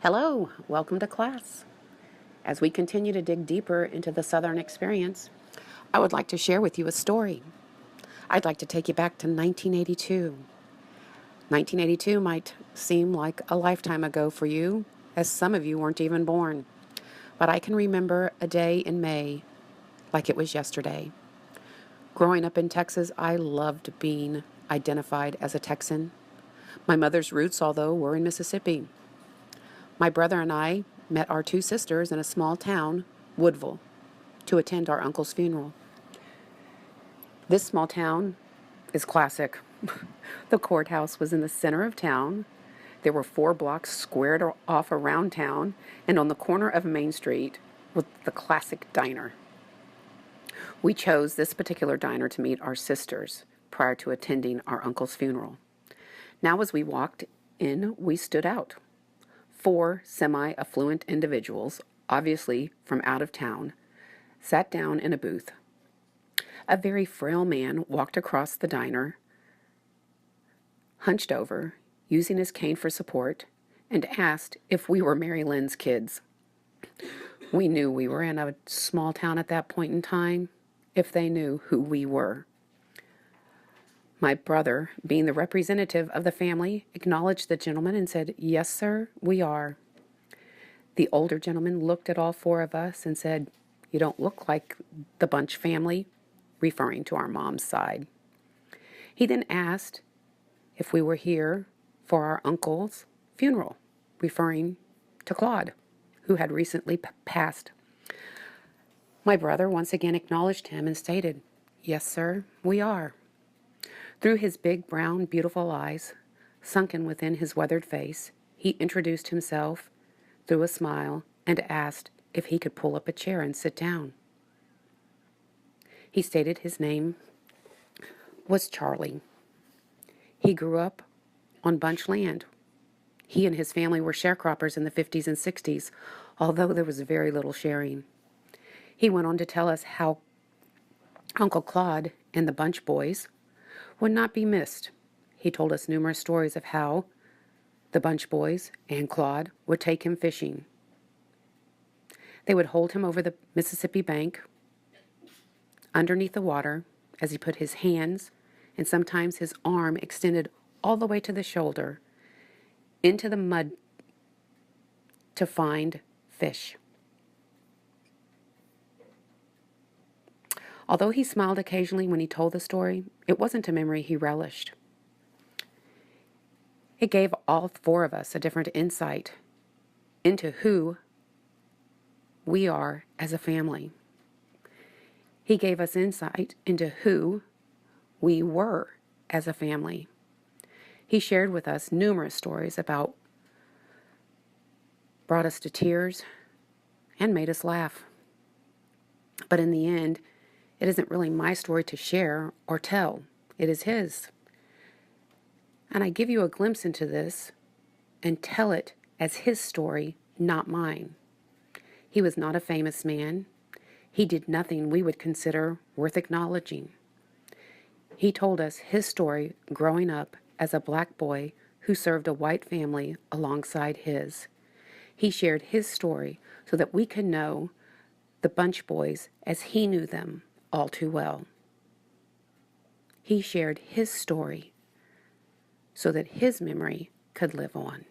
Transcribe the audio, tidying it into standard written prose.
Hello, welcome to class. As we continue to dig deeper into the Southern experience, I would like to share with you a story. I'd like to take you back to 1982. 1982 might seem like a lifetime ago for you, as some of you weren't even born. But I can remember a day in May like it was yesterday. Growing up in Texas, I loved being identified as a Texan. My mother's roots, although, were in Mississippi. My brother and I met our two sisters in a small town, Woodville, to attend our uncle's funeral. This small town is classic. The courthouse was in the center of town. There were 4 blocks squared off around town, and on the corner of Main Street was the classic diner. We chose this particular diner to meet our sisters prior to attending our uncle's funeral. Now, as we walked in, we stood out. 4 semi-affluent individuals, obviously from out of town, sat down in a booth. A very frail man walked across the diner, hunched over, using his cane for support, and asked if we were Mary Lynn's kids. We knew we were in a small town at that point in time, if they knew who we were. My brother, being the representative of the family, acknowledged the gentleman and said, "Yes, sir, we are." The older gentleman looked at all 4 of us and said, "You don't look like the Bunch family," referring to our mom's side. He then asked if we were here for our uncle's funeral, referring to Claude, who had recently passed. My brother once again acknowledged him and stated, "Yes, sir, we are." Through his big, brown, beautiful eyes, sunken within his weathered face, he introduced himself through a smile and asked if he could pull up a chair and sit down. He stated his name was Charlie. He grew up on Bunch land. He and his family were sharecroppers in the 50s and 60s, although there was very little sharing. He went on to tell us how Uncle Claude and the Bunch boys would not be missed. He told us numerous stories of how the Bunch boys and Claude would take him fishing. They would hold him over the Mississippi bank, underneath the water, as he put his hands and sometimes his arm extended all the way to the shoulder into the mud to find fish. Although he smiled occasionally when he told the story, it wasn't a memory he relished. It gave all 4 of us a different insight into who we are as a family. He gave us insight into who we were as a family. He shared with us numerous stories brought us to tears and made us laugh. But in the end, it isn't really my story to share or tell. It is his. And I give you a glimpse into this and tell it as his story, not mine. He was not a famous man. He did nothing we would consider worth acknowledging. He told us his story growing up as a black boy who served a white family alongside his. He shared his story so that we could know the Bunch boys as he knew them all too well. He shared his story so that his memory could live on.